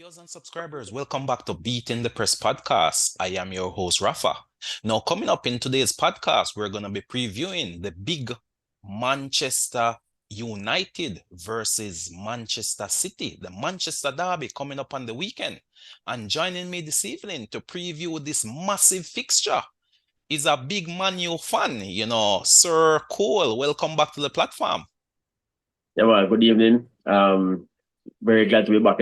Viewers and subscribers, welcome back to Beating the Press podcast. I am your host, Rafa. Now, coming up in today's podcast, we're going to be previewing the big Manchester United versus Manchester City, the Manchester Derby coming up on the weekend. And joining me this evening to preview this massive fixture is a big Man U fan, Sir Cole. Welcome back to the platform. Yeah, well, good evening. Very glad to be back.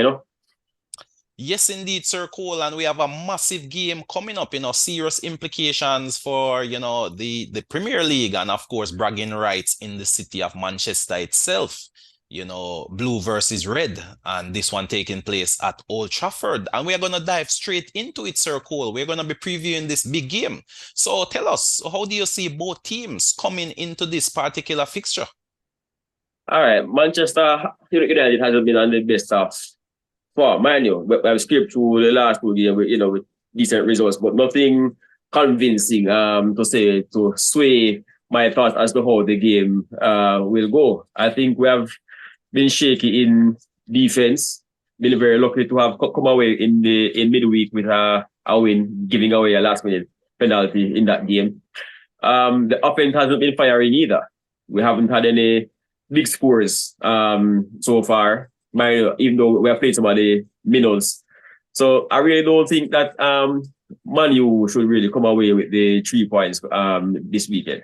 Yes, indeed, Sir Cole, and we have a massive game coming up, serious implications for, the Premier League and, of course, bragging rights in the city of Manchester itself, blue versus red, and this one taking place at Old Trafford. And we're going to dive straight into it, Sir Cole. We're going to be previewing this big game. So tell us, how do you see both teams coming into this particular fixture? All right, Manchester United hasn't been on the best of form, Man U. We have skipped through the last two games, with decent results, but nothing convincing to sway my thoughts as to how the game will go. I think we have been shaky in defense. Been very lucky to have come away in midweek with a win, giving away a last minute penalty in that game. The offense hasn't been firing either. We haven't had any big scores so far, even though we have played some of the minnows. So I really don't think that Man U should really come away with the 3 points this weekend.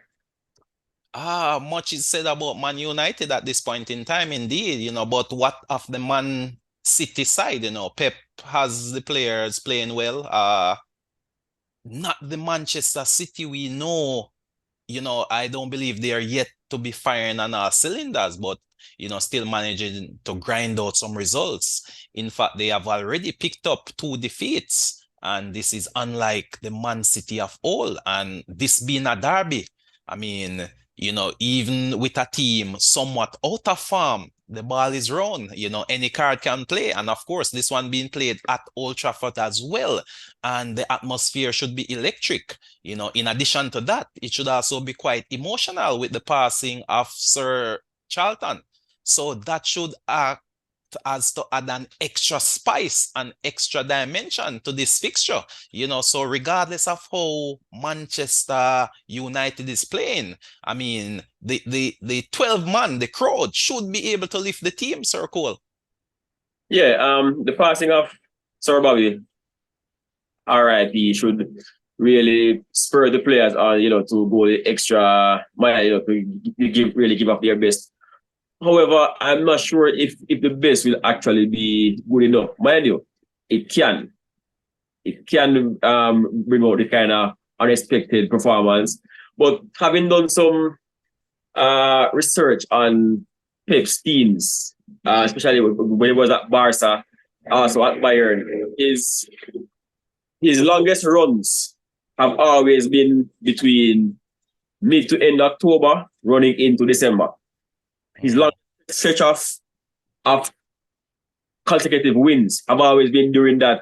Much is said about Man United at this point in time, indeed, but what of the Man City side, Pep has the players playing well. Not the Manchester City we know, I don't believe they are yet to be firing on all cylinders, but, still managing to grind out some results. In fact, they have already picked up 2 defeats, and this is unlike the Man City of old. And this being a derby, I mean, even with a team somewhat out of form, the ball is round, any card can play. And of course, this one being played at Old Trafford as well. And the atmosphere should be electric. In addition to that, it should also be quite emotional with the passing of Sir Charlton. So that should act as to add an extra spice, an extra dimension to this fixture. So regardless of how Manchester United is playing, I mean, the 12 man, the crowd should be able to lift the team, Sir Cole. Yeah, the passing of Sir Bobby, RIP, should really spur the players on, to go the extra mile, to really give up their best. However, I'm not sure if the best will actually be good enough. Mind you, it can bring out the kind of unexpected performance. But having done some research on Pep's teams, especially when he was at Barca, also at Bayern, his longest runs have always been between mid to end October, running into December. His long stretch of consecutive wins have always been during that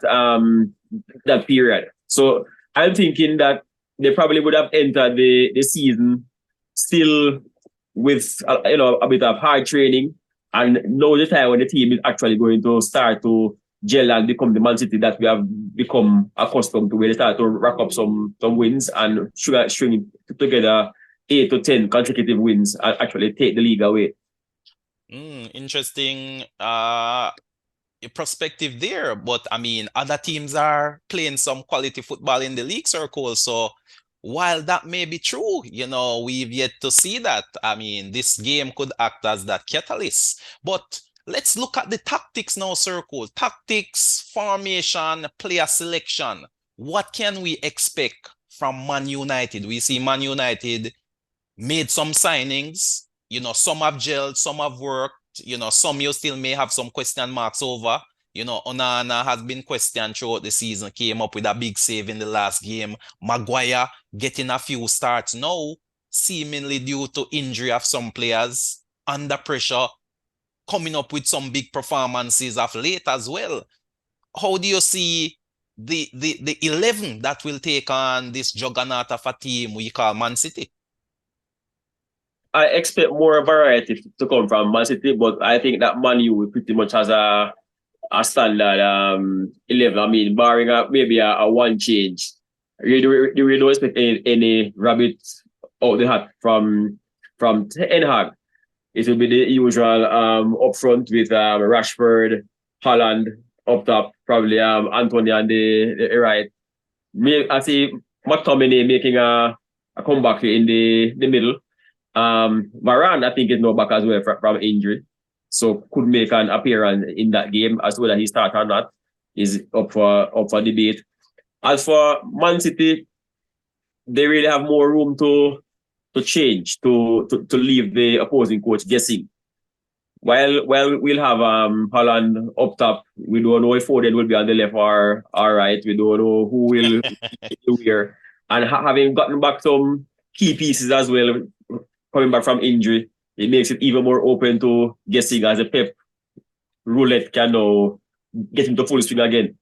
period. So I'm thinking that they probably would have entered the season still with a bit of hard training, and now the time when the team is actually going to start to gel and become the Man City that we have become accustomed to, where they start to rack up some wins and string together 8 to 10 consecutive wins and actually take the league away. Interesting perspective there, but I mean, other teams are playing some quality football in the league, circle. So while that may be true, we've yet to see that. I mean, this game could act as that catalyst. But let's look at the tactics now, circle. Tactics, formation, player selection. What can we expect from Man United? We see Man United made some signings. Some have gelled, some have worked, some you still may have some question marks over. Onana has been questioned throughout the season, came up with a big save in the last game. Maguire getting a few starts now, seemingly due to injury of some players, under pressure, coming up with some big performances of late as well. How do you see the 11 that will take on this juggernaut of a team we call Man City? I expect more variety to come from Man City, but I think that Man U pretty much has a a standard 11. I mean, barring maybe a one change. You really don't expect any rabbit out the hat from Ten Hag. It will be the usual up front with Rashford, Holland up top, probably Anthony on the right. I see McTominay making a comeback in the middle. Varane, I think, is now back as well from injury, so could make an appearance in that game. As whether he start or not is up for debate. As for Man City, they really have more room to change, to leave the opposing coach guessing. While we'll have Holland up top, we don't know if Foden will be on the left or right. We don't know who will be where. And having gotten back some key pieces as well, coming back from injury, it makes it even more open to guessing as a Pep roulette can now get into full swing again.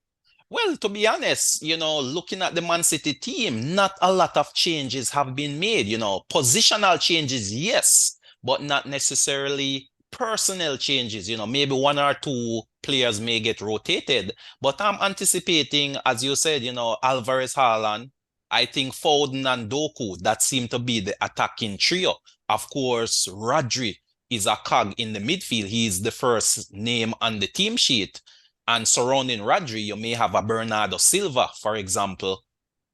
Well, to be honest, looking at the Man City team, not a lot of changes have been made. Positional changes, yes, but not necessarily personnel changes. Maybe one or two players may get rotated, but I'm anticipating, as you said, Alvarez, Haaland, I think Foden and Doku, that seem to be the attacking trio. Of course, Rodri is a cog in the midfield. He is the first name on the team sheet. And surrounding Rodri, you may have a Bernardo Silva, for example,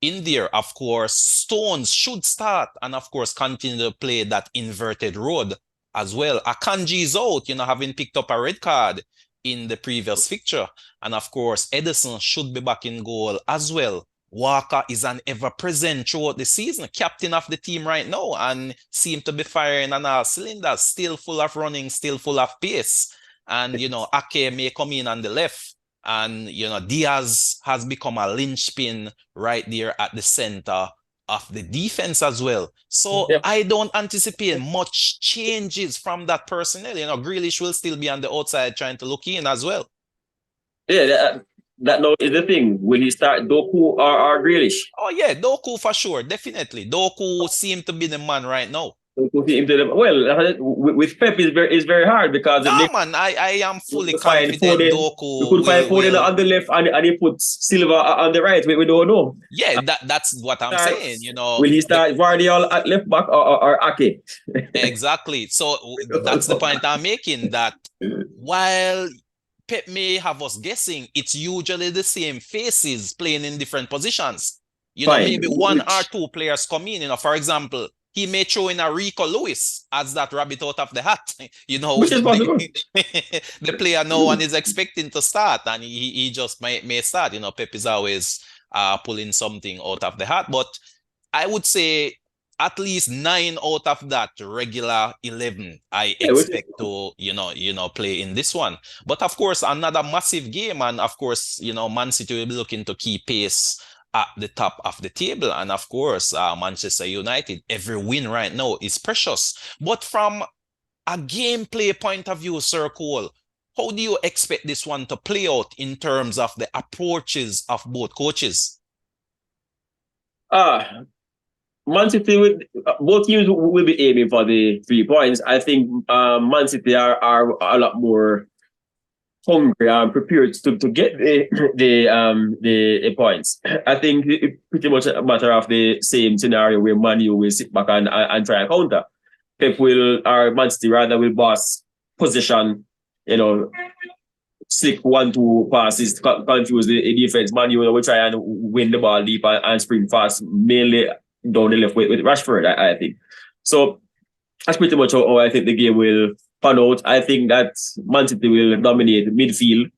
in there. Of course, Stones should start and, of course, continue to play that inverted road as well. Akanji is out, having picked up a red card in the previous fixture. And, of course, Edison should be back in goal as well. Walker is an ever-present throughout the season, captain of the team right now, and seem to be firing on all cylinders, still full of running, still full of pace. And, Ake may come in on the left. And, Diaz has become a linchpin right there at the center of the defense as well. So Yep. I don't anticipate much changes from that personnel. Grealish will still be on the outside trying to look in as well. Yeah, that now is the thing. Will he start Doku or Grealish? Oh, yeah, Doku for sure. Definitely. Doku seems to be the man right now. Well, with Pep is very hard because No, man, I am fully confident You Doku could find Foden will. on the left and he puts Silva on the right. We don't know. Yeah, that's what I'm saying. Will he start Vardiol at left back or Ake? Exactly. So that's the point I'm making, that while Pep may have us guessing, it's usually the same faces playing in different positions. Fine. Maybe one or two players come in. For example, he may throw in a Rico Lewis as that rabbit out of the hat. Which is possible. The player no one is expecting to start, and he just may start. Pep is always pulling something out of the hat. But I would say at least 9 out of that regular 11, I expect to, play in this one. But of course, another massive game, and of course, Man City will be looking to keep pace at the top of the table. And of course, Manchester United, every win right now is precious. But from a gameplay point of view, Sir Cole, how do you expect this one to play out in terms of the approaches of both coaches? Man City, both teams will be aiming for the 3 points. I think Man City are a lot more hungry and prepared to get the points. I think it's pretty much a matter of the same scenario where Man U will sit back and try and counter. Pep or Man City rather will boss possession, slick 1-2 passes, confuse the defense. Man U will try and win the ball deep and sprint fast, mainly down the left with Rashford, I think. So that's pretty much how I think the game will pan out. I think that Man City will dominate midfield.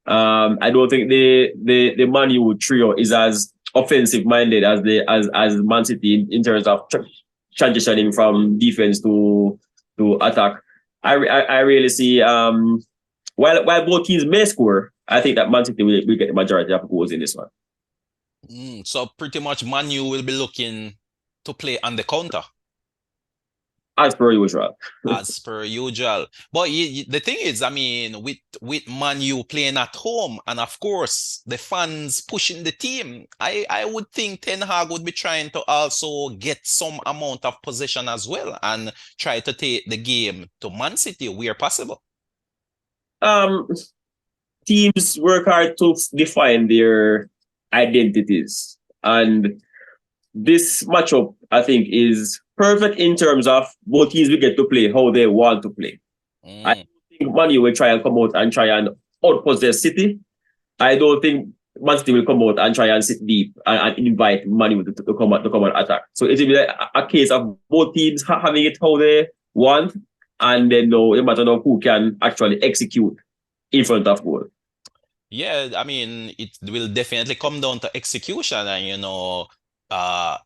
I don't think the Man U trio is as offensive minded as Man City in terms of transitioning from defense to attack. I really see while both teams may score, I think that Man City will get the majority of goals in this one. So pretty much Man U will be looking to play on the counter. As per usual. As per usual. But the thing is, with Man U playing at home, and of course the fans pushing the team, I would think Ten Hag would be trying to also get some amount of possession as well and try to take the game to Man City where possible. teams work hard to define their identities. And this matchup, I think, is perfect in terms of both teams will get to play how they want to play. I Mm. think Man U will try and come out and try and outpossess City. I don't think Man City will come out and try and sit deep and invite Man U to come and attack. So it will be like a case of both teams having it how they want, and then no matter now who can actually execute in front of goal. Yeah, I mean, it will definitely come down to execution, and uh,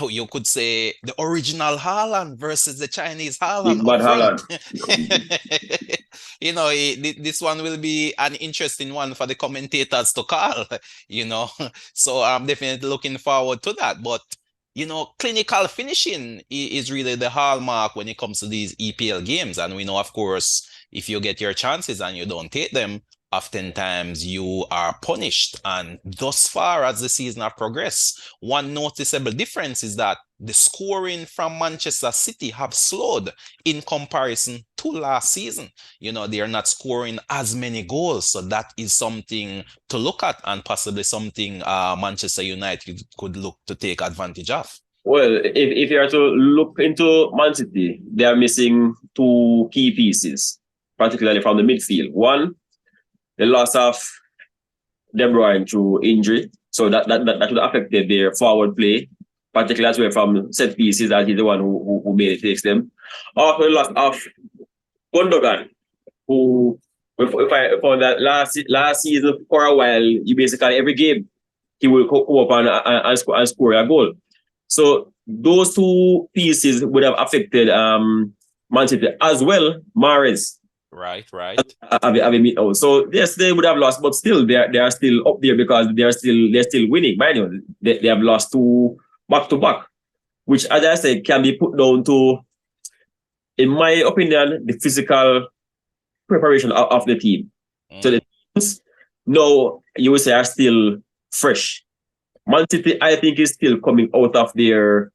you could say the original Haaland versus the Chinese Haaland Big up Bad front. Haaland. This one will be an interesting one for the commentators to call, you know. So I'm definitely looking forward to that. But, clinical finishing is really the hallmark when it comes to these EPL games. And we know, of course, if you get your chances and you don't take them, oftentimes you are punished. And thus far as the season has progressed, one noticeable difference is that the scoring from Manchester City have slowed in comparison to last season. They are not scoring as many goals. So that is something to look at, and possibly something Manchester United could look to take advantage of. Well, if you are to look into Man City, they are missing two key pieces, particularly from the midfield. One, the loss of De Bruyne through injury. So that would have affected their forward play, particularly as well from set pieces, that he's the one who made it takes them. Also the loss of Gundogan, who if I found that last season for a while, you basically every game he will come up and score a goal. So those two pieces would have affected Man City as well. Mahrez Right, right. have a meet out. So yes, they would have lost, but still they are still up there because they're still winning. Mind you, they have lost two back to back, which as I said can be put down to, in my opinion, the physical preparation of the team. So the Mm. teams now you would say are still fresh. Man City, I think, is still coming out of the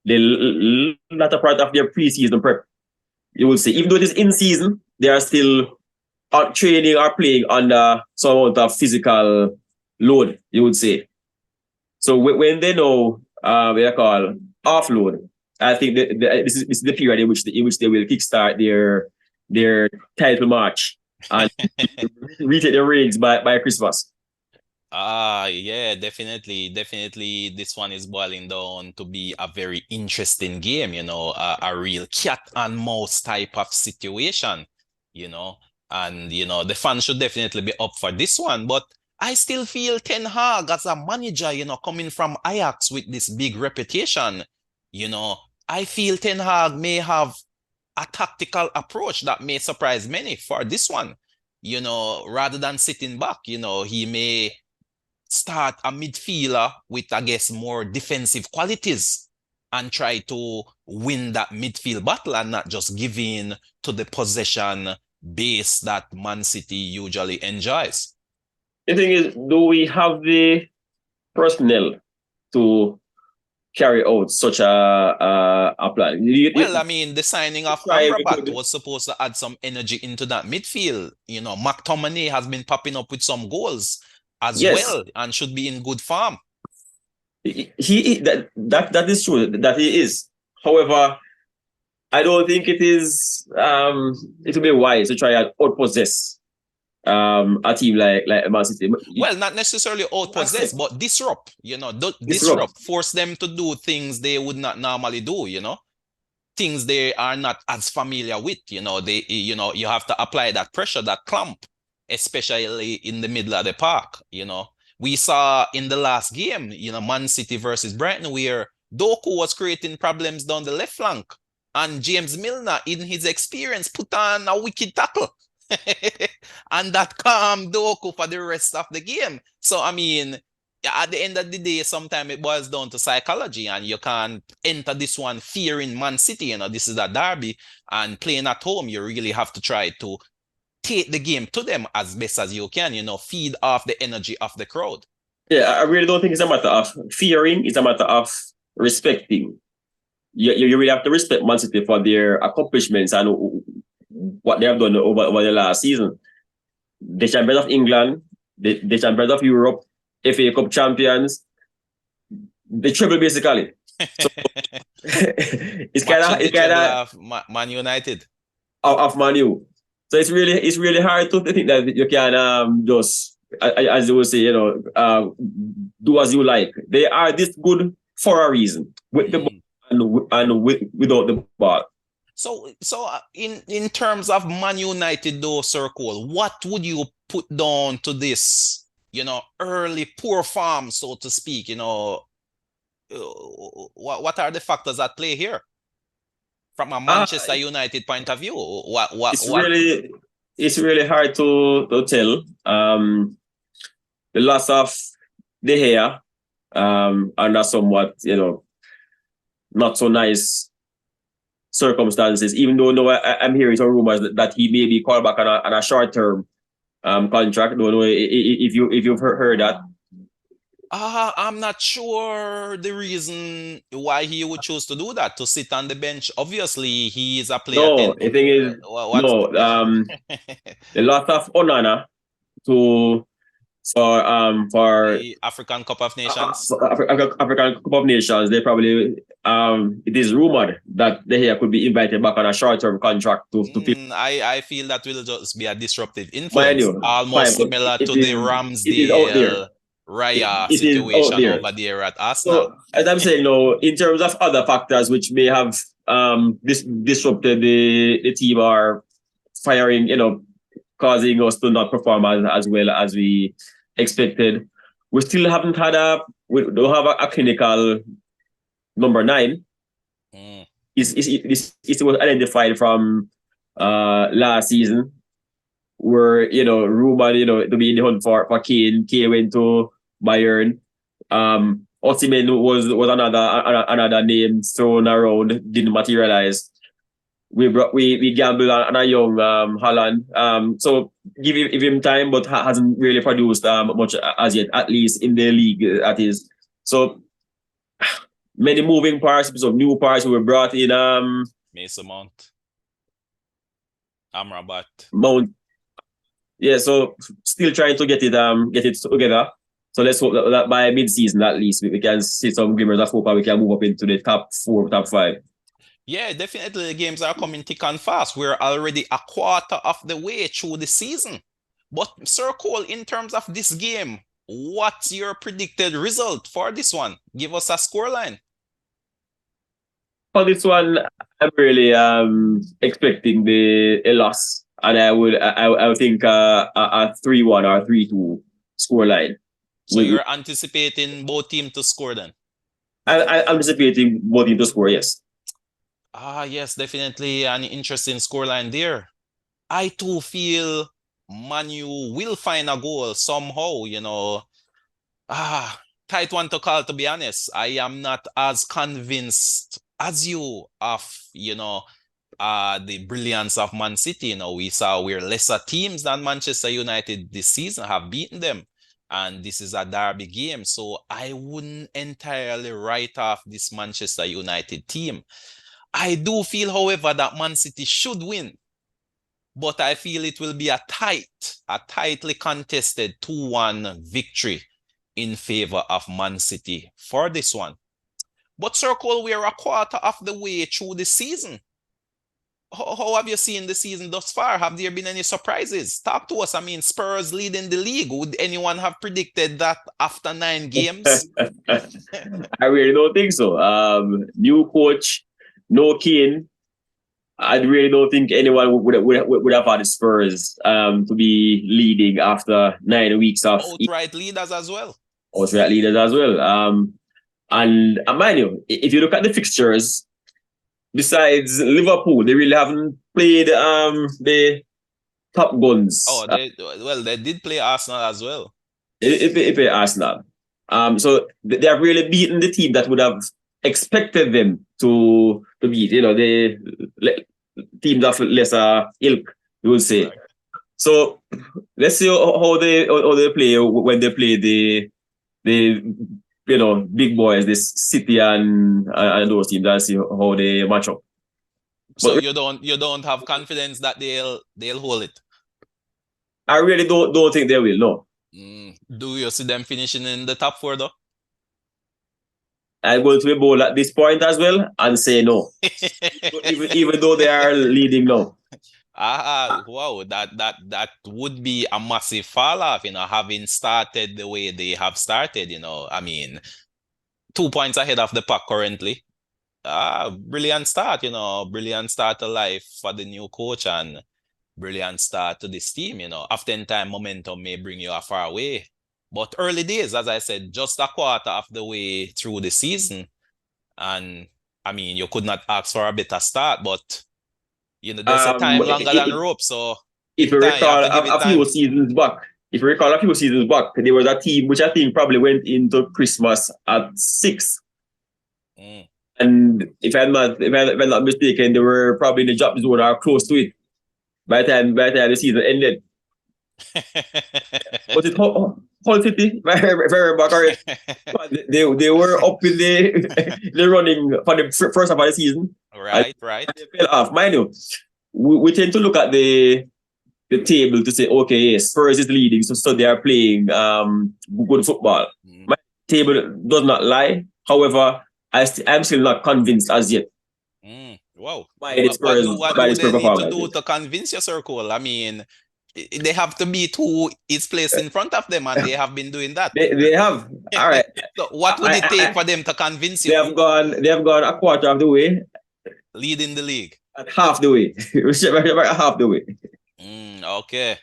latter part of their preseason prep. You would say, even though it is in season, they are still training or playing under some amount of physical load. You would say. So when they know what they call offload, I think this is the period in which they will kickstart their title match and retake their rings by Christmas. Yeah, definitely, definitely. This one is boiling down to be a very interesting game, a real cat and mouse type of situation, you know, and the fans should definitely be up for this one. But I still feel Ten Hag as a manager, coming from Ajax with this big reputation, you know, I feel Ten Hag may have a tactical approach that may surprise many for this one. Rather than sitting back, he may start a midfielder with, I guess, more defensive qualities and try to win that midfield battle and not just give in to the possession base that Man City usually enjoys. The thing is, do we have the personnel to carry out such a plan? Well, I mean, the signing of Try Amrabat because was supposed to add some energy into that midfield. McTominay has been popping up with some goals as yes, well and should be in good form. that is true that he is. However, I don't think it will be wise to try and outpossess a team like Man City. Well, not necessarily Accept outpossess, but disrupt, disrupt. disrupt, force them to do things they would not normally do, things they are not as familiar with, you have to apply that pressure, that clamp, especially in the middle of the park. We saw in the last game, Man City versus Brighton, where Doku was creating problems down the left flank, and James Milner, in his experience, put on a wicked tackle. And that calmed Doku for the rest of the game. So, I mean, at the end of the day, sometimes it boils down to psychology, and you can't enter this one fearing Man City. This is a derby, and playing at home, you really have to try to take the game to them as best as you can, feed off the energy of the crowd. Yeah, I really don't think it's a matter of fearing. It's a matter of respecting. You really have to respect Man City for their accomplishments and what they have done over the last season. the champions of England, the champions of Europe, FA Cup champions, the treble basically. So Matching the it's kind treble of of Man United. of Man U. So it's really hard to think that you can just as you would say, do as you like. They are this good for a reason with the ball without the ball. So in terms of Man United, though, Sir Cole, what would you put down to this, early poor form, so to speak? What are the factors at play here from a Uh, Manchester United point of view? it's What? really it's really hard to tell. The loss of the hair under somewhat not so nice circumstances. Even though no, I'm hearing some rumors that he may be called back on a short term contract. Don't know if you've heard that. I'm not sure the reason why he would choose to do that, to sit on the bench. Obviously, he is a player. No, the thing is What's no. The loss of Onana to for the African Cup of Nations? African Cup of Nations, they probably it is rumored that the here could be invited back on a short term contract to fit. I feel that will just be a disruptive Mind influence, you, fine, almost but similar it to the is it is out there. Ramsdale Raya It is out situation there. over there at Arsenal. So as I'm saying, no, in terms of other factors which may have disrupted the team or firing, causing us to not perform as well as we expected. We still haven't had we don't have a clinical number 9. Mm. It was identified from last season where, rumored, to be in the hunt for Kane. Kane went to Bayern. Osimhen was another name thrown around, didn't materialize. We gambled on a young Holland. So give him time, but hasn't really produced much as yet, at least in the league. That is. So many moving parts, some new parts were brought in. Mason Mount, Amrabat. Mount. Yeah, so still trying to get it together. So let's hope that by mid-season at least we can see some glimmers of hope and we can move up into the top 4, top 5. Yeah, definitely the games are coming thick and fast. We're already a quarter of the way through the season. But Sir Cole, in terms of this game, what's your predicted result for this one? Give us a scoreline. For this one, I'm really expecting a loss, and I would think a 3-1 or 3-2 scoreline. So you're anticipating both teams to score then? I'm anticipating both teams to score, yes. Yes, definitely an interesting scoreline there. I too feel Man U will find a goal somehow, tight one to call, to be honest. I am not as convinced as you of, the brilliance of Man City. We saw where lesser teams than Manchester United this season have beaten them. And this is a derby game. So I wouldn't entirely write off this Manchester United team. I do feel, however, that Man City should win. But I feel it will be a tightly contested 2-1 victory in favor of Man City for this one. But Sir Cole, we are a quarter of the way through the season. How have you seen the season thus far? Have there been any surprises? Talk to us. I mean, Spurs leading the league. Would anyone have predicted that after 9 games? I really don't think so. New coach, no Kane. I really don't think anyone would have had the Spurs to be leading after 9 weeks of outright leaders as well. Outright leaders as well. And mind you, if you look at the fixtures, besides Liverpool, they really haven't played the top guns. They did play Arsenal as well. They play Arsenal. So they have really beaten the team that would have expected them to beat. The teams of lesser ilk, you would say. Right. So let's see how they play when they play the big boys, this City and those teams. Let's see how they match up. So you don't have confidence that they'll hold it? I really don't think they will. No, Do you see them finishing in the top four though? I'm going to be bold at this point as well and say no, even though they are leading now. Wow, that would be a massive fall off, having started the way they have started. I mean, 2 points ahead of the pack currently. Brilliant start, brilliant start to life for the new coach and brilliant start to this team. Oftentimes momentum may bring you a far way. But early days, as I said, just a quarter of the way through the season. And I mean, you could not ask for a better start, but they say time longer than rope. So If in you time, you have recall to give it a few time. seasons back, there was a team which I think probably went into Christmas at 6. Mm. And if I'm not mistaken, they were probably in the drop zone or close to it by the time the season ended. Was it Hull City? Very back already. They were up in the running for the first half of the season. Right. They fell off. Mind you, we tend to look at the table to say, okay, yes, Spurs is leading, so they are playing good football. My table does not lie. However, I'm still not convinced as yet Wow. by the What by do the they Spurs need to performance. do to convince your circle? I mean, they have to beat who is placed in front of them, and they have been doing that. They have, all right. So what would it take for them to convince you? They have gone a quarter of the way, Leading the league. at half the way. About half the way. Okay.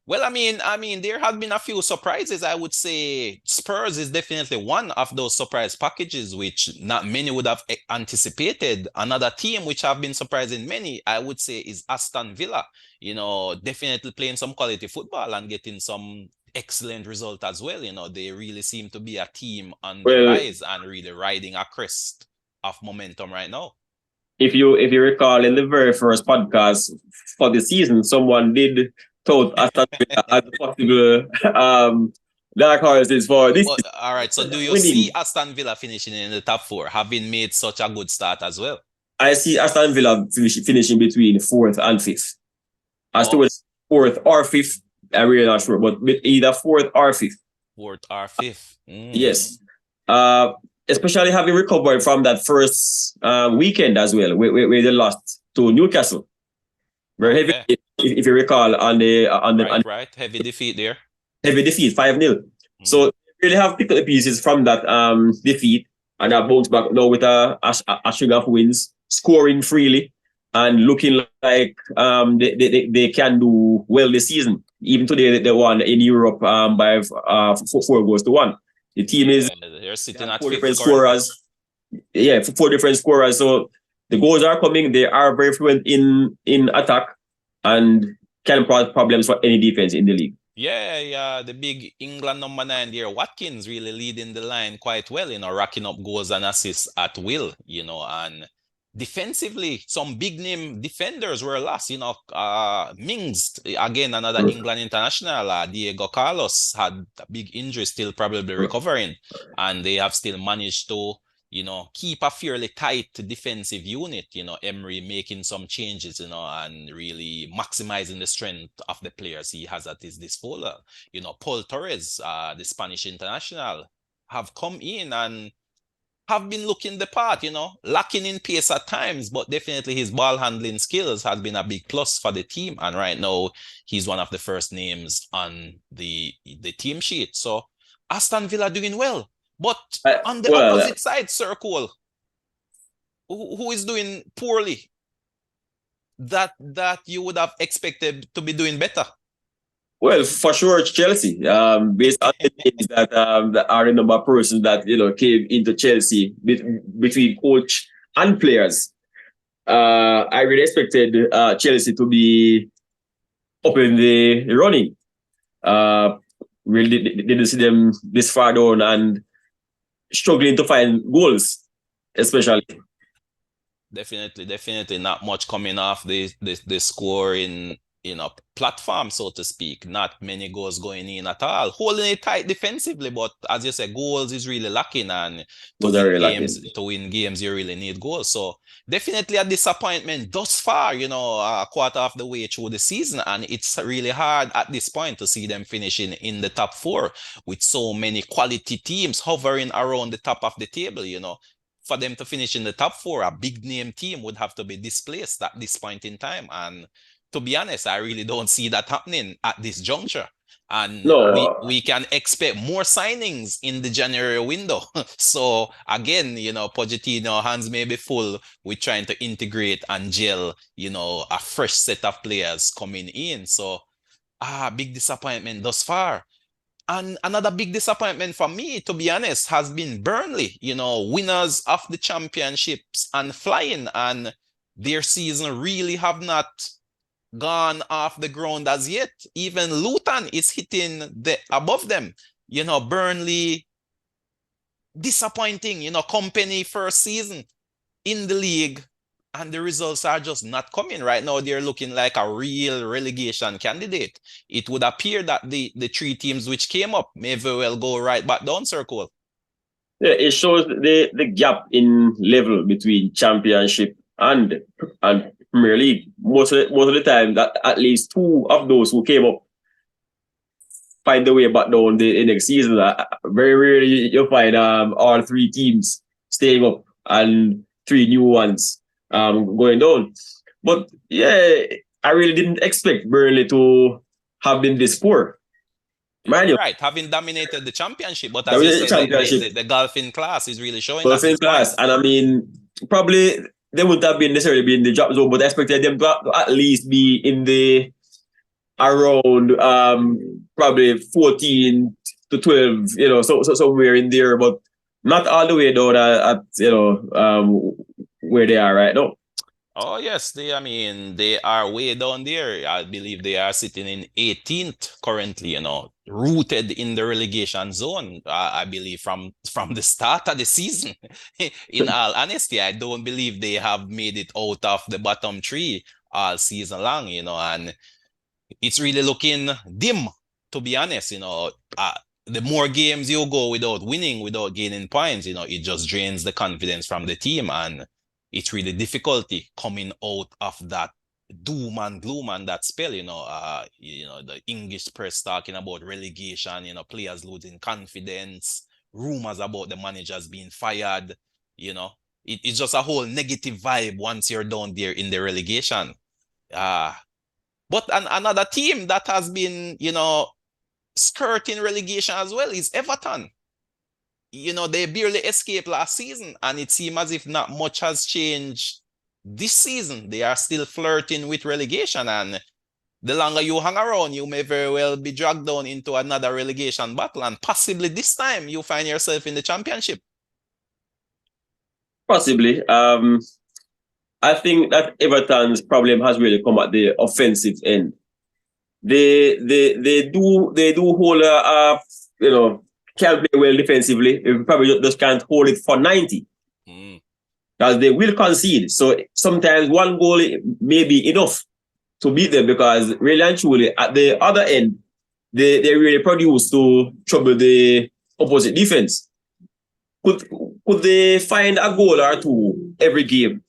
Well, I mean, there have been a few surprises. I would say Spurs is definitely one of those surprise packages, which not many would have anticipated. Another team which have been surprising many, I would say, is Aston Villa. Definitely playing some quality football and getting some excellent result as well. They really seem to be a team on the Well, rise and really riding a crest of momentum right now. if you recall in the very first podcast for the season, someone did tout Aston Villa as a possible dark horses for this But all right, so do you see winning. Aston Villa finishing in the top four, having made such a good start as well? I see Aston Villa finishing between fourth and fifth. As to Oh, whether fourth or fifth, I'm really not sure, but either fourth or fifth. fourth or fifth. Yes. Uh, Especially having recovered from that first weekend as well, where they lost to Newcastle. Very heavy, Okay. if you recall, Right. Heavy defeat there. heavy defeat, 5-0. Mm. So they really have picked up the pieces from that defeat and have bounced back now with a string of wins, scoring freely and looking like they can do well this season. Even today, they won in Europe by 4 goals to 1. The team is They're sitting at four fifth different currently. scorers. Yeah, 4 different scorers. So the goals are coming. They are very fluent in attack and can cause problems for any defense in the league. Yeah. The big England number 9 there, Watkins, really leading the line quite well, racking up goals and assists at will, and defensively, some big name defenders were lost. Mings, again, another England international, Diego Carlos had a big injury, still probably recovering, and they have still managed to keep a fairly tight defensive unit, Emery making some changes, and really maximizing the strength of the players he has at his disposal. Paul Torres, the Spanish international, have come in and have been looking the part, lacking in pace at times, but definitely his ball handling skills has been a big plus for the team. And right now, he's one of the first names on the team sheet. So Aston Villa doing well. But on the opposite side, Circle, who is doing poorly, that you would have expected to be doing better? Well, for sure, it's Chelsea. Based on the names that are the number of persons that came into Chelsea between coach and players. I really expected Chelsea to be up in the running. Really didn't see them this far down and struggling to find goals, especially. Definitely not much coming off the score in platform, so to speak. Not many goals going in at all. Holding it tight defensively, but as you said, goals is really lacking, and Was very lacking. to win games, you really need goals. So definitely a disappointment thus far, a quarter of the way through the season, and it's really hard at this point to see them finishing in the top four with so many quality teams hovering around the top of the table. For them to finish in the top four, a big name team would have to be displaced at this point in time. And to be honest, I really don't see that happening at this juncture. And No, we can expect more signings in the January window. So again, Pochettino hands may be full with trying to integrate and gel, a fresh set of players coming in. So big disappointment thus far. And another big disappointment for me, to be honest, has been Burnley, winners of the championships and flying, and their season really have not gone off the ground as yet. Even Luton is hitting above them. Burnley disappointing. Company first season in the league, and the results are just not coming right now. They're looking like a real relegation candidate. It would appear that the three teams which came up may very well go right back down circle. yeah, it shows the gap in level between championship and Premier League. Most of the time, that at least two of those who came up find their way back down the next season. Very rarely you'll find all three teams staying up and three new ones going down. But yeah, I really didn't expect Burnley to have been this poor. Man, you Right, having dominated the championship, but that as you was the said, championship the golfing class is really showing at first in this point. class, and I mean probably they wouldn't have been necessarily be in the drop zone, but I expected them to at least be in the around probably 14 to 12, so somewhere in there, but not all the way down at where they are right now. Oh yes, they are way down there. I believe they are sitting in 18th currently, rooted in the relegation zone. I believe from the start of the season. In all honesty, I don't believe they have made it out of the bottom three all season long, and it's really looking dim, to be honest. The more games you go without winning, without gaining points, it just drains the confidence from the team, and it's really difficulty coming out of that doom and gloom and that spell. The English press talking about relegation, players losing confidence, rumors about the managers being fired. It's just a whole negative vibe once you're down there in the relegation. Uh, but another team that has been, skirting relegation as well is Everton. They barely escaped last season, and it seems as if not much has changed this season. They are still flirting with relegation, and the longer you hang around, you may very well be dragged down into another relegation battle, and possibly this time you find yourself in the championship. Possibly. I think that Everton's problem has really come at the offensive end. They do hold can play well defensively. They probably just can't hold it for 90. Because they will concede. So sometimes one goal may be enough to beat them, because really and truly at the other end, they really produce to trouble the opposite defense. Could they find a goal or two every game?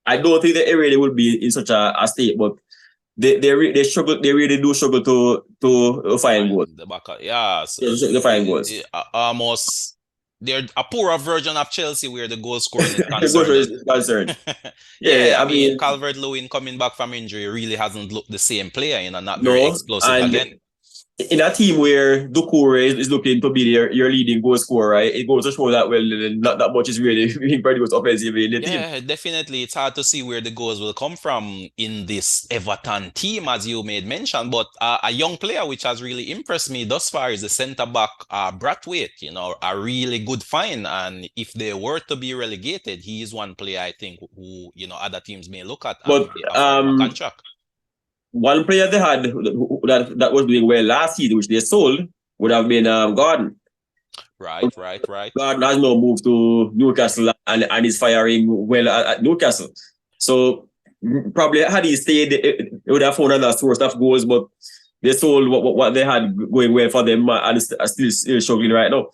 I don't think they really would be in such a state, but they struggle. They really do struggle to find goals. The back, yeah, so to find goals. Almost they're a poorer version of Chelsea where the goal scoring is The goal concerned. is concerned. Yeah, Yeah, I mean Calvert-Lewin coming back from injury really hasn't looked the same player, not very no, explosive and again. in a team where Doucouré is looking to be your leading goal scorer, right? It goes to show that not that much is really being produced offensively in the team. Yeah, definitely. It's hard to see where the goals will come from in this Everton team, as you made mention. But a young player which has really impressed me thus far is the centre back, Brathwaite. A really good find. And if they were to be relegated, he is one player I think who other teams may look at and But offer him a contract. one player they had that was doing well last season, which they sold, would have been Gordon. Right. Gordon has now moved to Newcastle and is firing well at Newcastle. So probably had he stayed, it would have found another source of goals, but they sold what they had going well for them and are still struggling right now.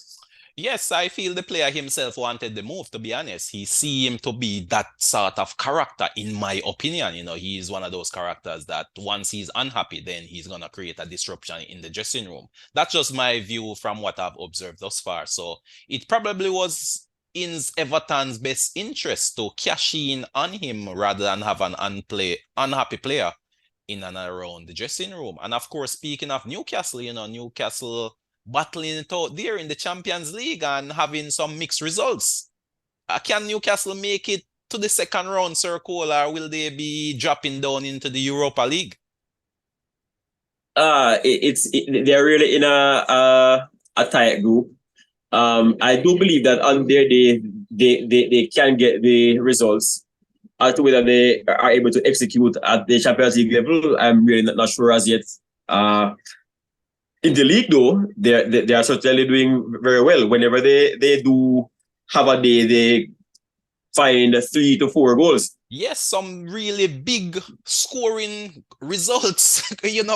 Yes, I feel the player himself wanted the move, to be honest. He seemed to be that sort of character, in my opinion. He's one of those characters that once he's unhappy, then he's going to create a disruption in the dressing room. That's just my view from what I've observed thus far. So it probably was in Everton's best interest to cash in on him rather than have an unhappy player in and around the dressing room. And of course, speaking of Newcastle, Newcastle battling it out there in the Champions League and having some mixed results. Can Newcastle make it to the second round, Sir Cole, or will they be dropping down into the Europa League? They're really in a tight group. I do believe that on there they can get the results. As to whether they are able to execute at the Champions League level, I'm really not sure as yet. In the league, though, they are certainly doing very well. Whenever they do have a day, they find 3 to 4 goals. Yes, some really big scoring results,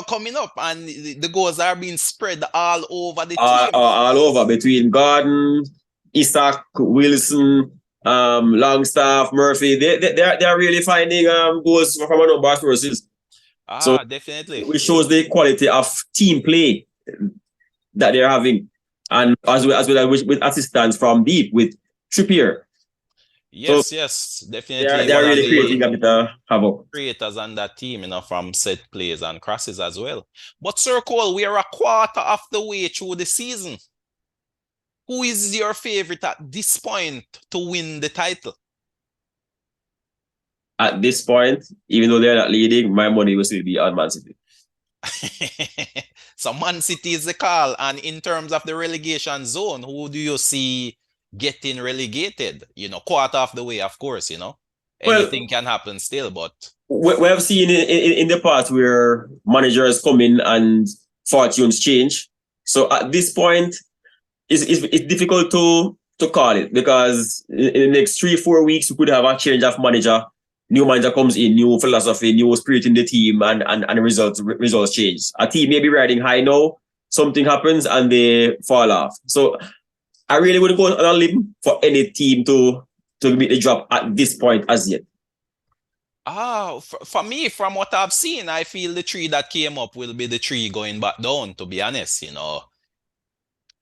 coming up, and the goals are being spread all over the team. All over between Gordon, Isaac, Wilson, Longstaff, Murphy. They're really finding goals from a number of sources. So definitely. It shows the quality of team play that they're having, and as well as with assistance from deep with Trippier. Yes, so yes, definitely. They're really creating a bit of havoc. Creators on that team, from set plays and crosses as well. But Sir Cole, we are a quarter of the way through the season. Who is your favorite at this point to win the title? At this point, even though they're not leading, my money will still be on Man City. So Man City is the call. And in terms of the relegation zone, who do you see getting relegated? Quarter of the way, of course, Anything can happen still, but... We have seen in the past where managers come in and fortunes change. So at this point, it's difficult to call it, because in the next 3-4 weeks, we could have a change of manager. New manager comes in, new philosophy, new spirit in the team, and results change. A team may be riding high now, something happens and they fall off. So I really wouldn't go on a limb for any team to make the drop at this point as yet. For me, from what I've seen, I feel the three that came up will be the three going back down, to be honest.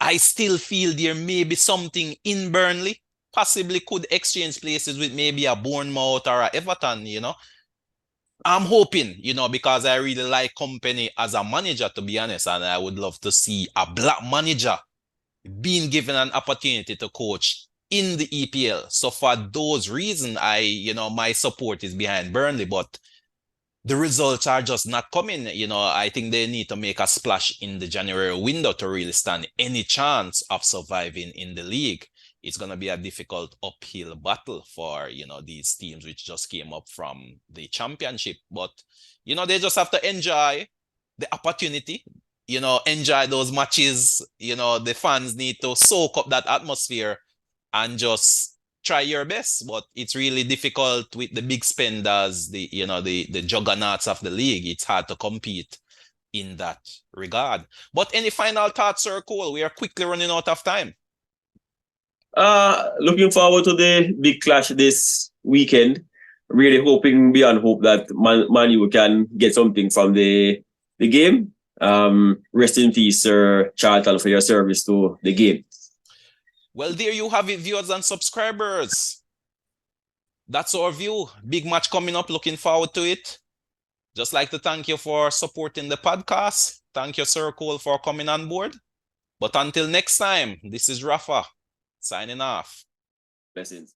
I still feel there may be something in Burnley. Possibly could exchange places with maybe a Bournemouth or a Everton, I'm hoping, because I really like Company as a manager, to be honest, and I would love to see a black manager being given an opportunity to coach in the EPL. So for those reasons, my support is behind Burnley, but the results are just not coming. I think they need to make a splash in the January window to really stand any chance of surviving in the league. It's going to be a difficult uphill battle for, these teams which just came up from the championship. But, they just have to enjoy the opportunity, enjoy those matches. The fans need to soak up that atmosphere and just try your best. But it's really difficult with the big spenders, the juggernauts of the league. It's hard to compete in that regard. But any final thoughts, Sir Cole? We are quickly running out of time. Looking forward to the big clash this weekend. Really hoping beyond hope that Man U can get something from the game. Rest in peace, Sir Charlton, for your service to the game. Well, there you have it, viewers and subscribers. That's our view. Big match coming up. Looking forward to it. Just like to thank you for supporting the podcast. Thank you, Sir Cole, for coming on board. But until next time, this is Rafa signing off. Blessings.